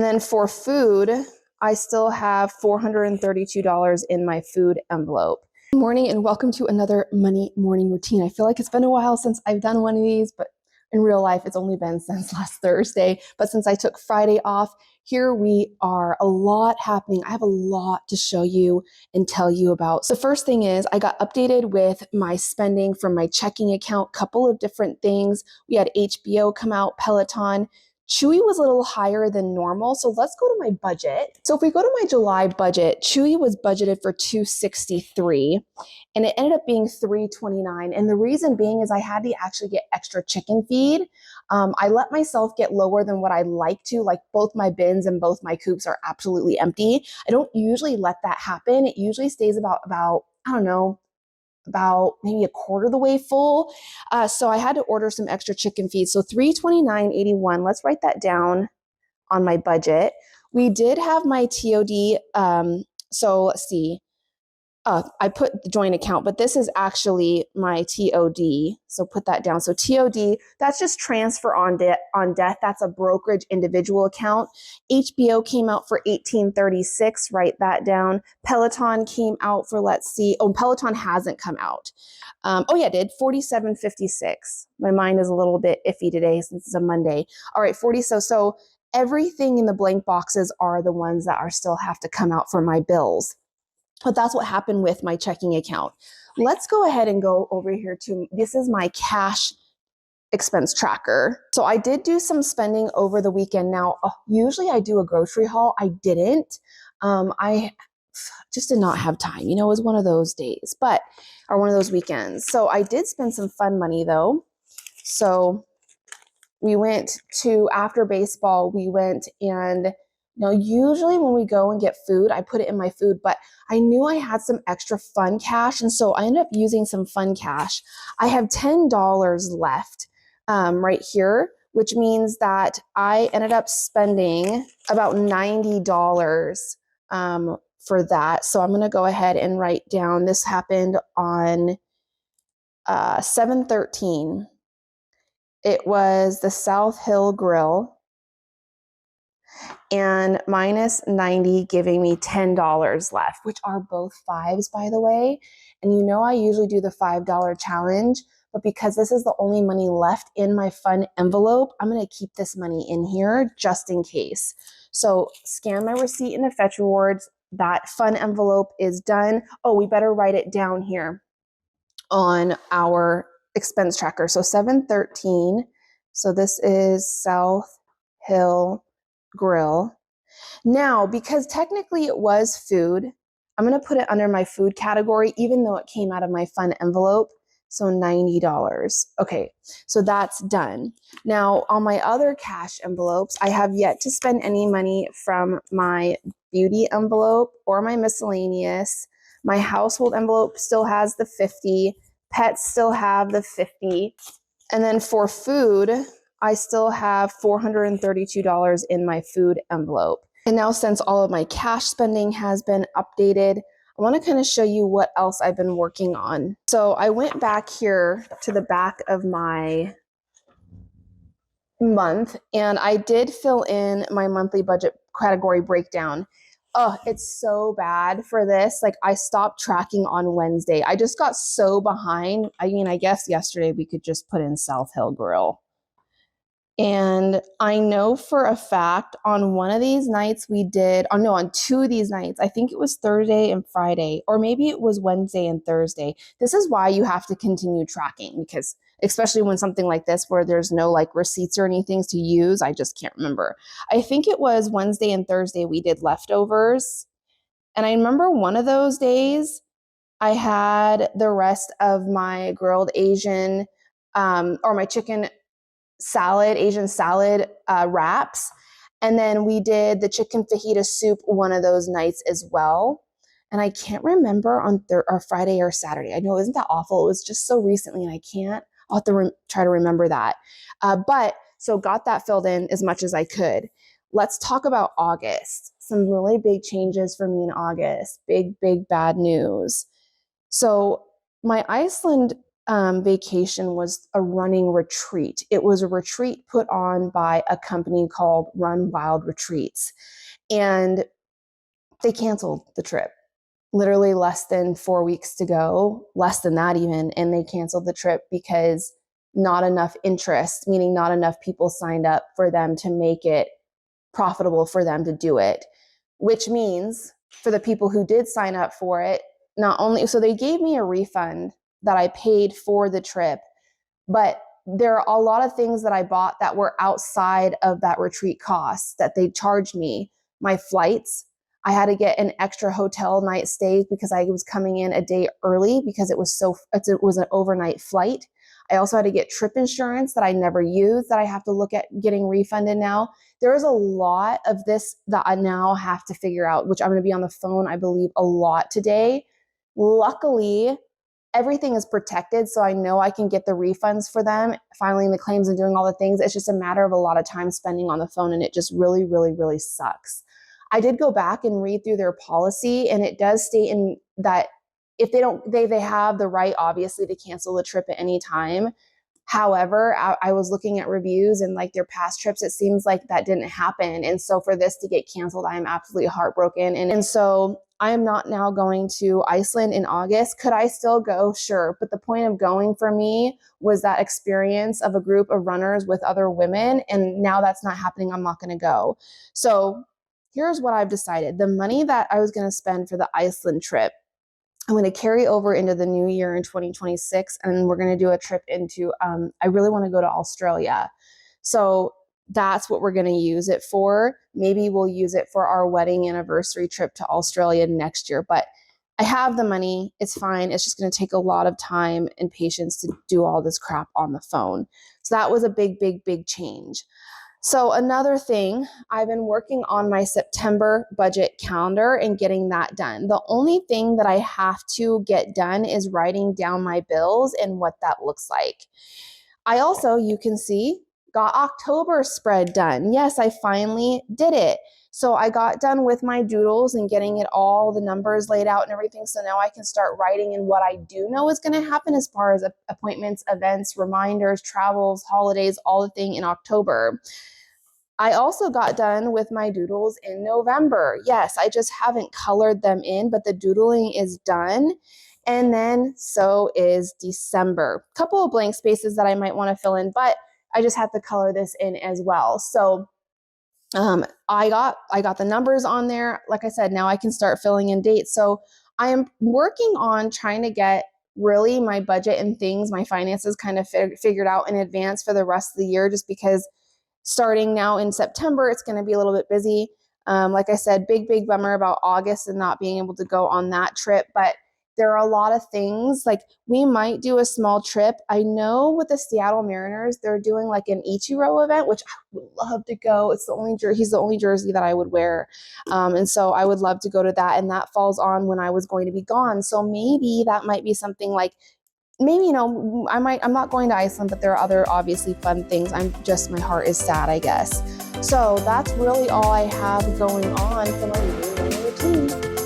then for food, I still have $432 in my food envelope. Good morning and welcome to another money morning routine. I feel like it's been a while since I've done one of these, but in real life, it's only been since last Thursday. But since I took Friday off, here we are. A lot happening. I have a lot to show you and tell you about. So first thing is I got updated with my spending from my checking account, couple of different things. We had HBO come out, Peloton. Chewy was a little higher than normal. So let's go to my budget. So if we go to my July budget, Chewy was budgeted for $263 and it ended up being $329. And the reason being is I had to actually get extra chicken feed. I let myself get lower than what I like to, like both my bins and both my coops are absolutely empty. I don't usually let that happen. It usually stays about, I don't know, about maybe a quarter of the way full. So I had to order some extra chicken feed. So $329.81. Let's write that down on my budget. We did have my TOD. So let's see. I put the joint account, but this is actually my TOD. So put that down. So TOD, that's just transfer on death. That's a brokerage individual account. HBO came out for $18.36. Write that down. Peloton came out for, let's see. Oh, Peloton hasn't come out. Oh yeah, it did. $47.56. My mind is a little bit iffy today since it's a Monday. All right, 40. So everything in the blank boxes are the ones that are still have to come out for my bills. But that's what happened with my checking account. Let's go ahead and go over here to, this is my cash expense tracker. So I did do some spending over the weekend. Now, usually I do a grocery haul. I didn't. I just did not have time. You know, it was one of those days, or one of those weekends. So I did spend some fun money though. So we went to, after baseball, we went and usually when we go and get food, I put it in my food, but I knew I had some extra fun cash. And so I ended up using some fun cash. I have $10 left right here, which means that I ended up spending about $90 for that. So I'm going to go ahead and write down, this happened on 7/13. It was the South Hill Grill. And minus 90 giving me $10 left, which are both fives, by the way. And I usually do the $5 challenge, but because this is the only money left in my fun envelope, I'm going to keep this money in here just in case. So scan my receipt in the Fetch Rewards. That fun envelope is done. Oh, we better write it down here on our expense tracker. So 7/13. So this is South Hill Grill. Now, because technically it was food, I'm going to put it under my food category, even though it came out of my fun envelope. So $90. Okay, so that's done. Now, on my other cash envelopes, I have yet to spend any money from my beauty envelope or my miscellaneous. My household envelope still has the 50. Pets still have the 50. And then for food, I still have $432 in my food envelope. And now since all of my cash spending has been updated, I want to kind of show you what else I've been working on. So I went back here to the back of my month and I did fill in my monthly budget category breakdown. Oh, it's so bad for this. Like I stopped tracking on Wednesday. I just got so behind. I mean, I guess yesterday we could just put in South Hill Grill. And I know for a fact on one of these nights on two of these nights, I think it was Thursday and Friday, or maybe it was Wednesday and Thursday. This is why you have to continue tracking, because especially when something like this, where there's no like receipts or anything to use, I just can't remember. I think it was Wednesday and Thursday we did leftovers. And I remember one of those days I had the rest of my grilled Asian, or my chicken salad, Asian salad wraps. And then we did the chicken fajita soup one of those nights as well. And I can't remember on Friday or Saturday. I know, isn't that awful? It was just so recently and I'll have to try to remember that. But so got that filled in as much as I could. Let's talk about August. Some really big changes for me in August. Big, big bad news. So my Iceland vacation was a running retreat. It was a retreat put on by a company called Run Wild Retreats. And they canceled the trip. Literally less than 4 weeks to go, less than that even, and they canceled the trip because not enough interest, meaning not enough people signed up for them to make it profitable for them to do it, which means for the people who did sign up for it, not only, so they gave me a refund that I paid for the trip, but there are a lot of things that I bought that were outside of that retreat cost that they charged me. My flights, I had to get an extra hotel night stay because I was coming in a day early because it was an overnight flight. I also had to get trip insurance that I never used that I have to look at getting refunded now. There is a lot of this that I now have to figure out, which I'm going to be on the phone, I believe, a lot today. Luckily, everything is protected, so I know I can get the refunds for them, filing the claims and doing all the things. It's just a matter of a lot of time spending on the phone, and it just really, really, really sucks. I did go back and read through their policy, and it does state in that if they have the right, obviously, to cancel the trip at any time. However, I was looking at reviews and like their past trips, it seems like that didn't happen. And so for this to get canceled, I am absolutely heartbroken. And so I am not now going to Iceland in August. Could I still go? Sure. But the point of going for me was that experience of a group of runners with other women. And now that's not happening. I'm not going to go. So here's what I've decided. The money that I was going to spend for the Iceland trip, I'm going to carry over into the new year in 2026, and we're going to do a trip into, I really want to go to Australia. So that's what we're going to use it for. Maybe we'll use it for our wedding anniversary trip to Australia next year, but I have the money. It's fine. It's just going to take a lot of time and patience to do all this crap on the phone. So that was a big, big, big change. So another thing, I've been working on my September budget calendar and getting that done. The only thing that I have to get done is writing down my bills and what that looks like. I also, you can see, got October spread done. Yes, I finally did it. So I got done with my doodles and getting it all, the numbers laid out and everything. So now I can start writing in what I do know is going to happen as far as appointments, events, reminders, travels, holidays, all the thing in October. I also got done with my doodles in November. Yes, I just haven't colored them in, but the doodling is done. And then so is December. A couple of blank spaces that I might want to fill in, but I just have to color this in as well. So I got the numbers on there. Like I said, now I can start filling in dates. So I am working on trying to get really my budget and things, my finances kind of figured out in advance for the rest of the year, just because starting now in September, it's going to be a little bit busy. Like I said, big bummer about August and not being able to go on that trip. But there are a lot of things, like we might do a small trip. I know with the Seattle Mariners, they're doing like an Ichiro event, which I would love to go. He's the only jersey that I would wear. And so I would love to go to that. And that falls on when I was going to be gone. So maybe that might be something like, maybe, I'm not going to Iceland, but there are other obviously fun things. My heart is sad, I guess. So that's really all I have going on for my morning routine.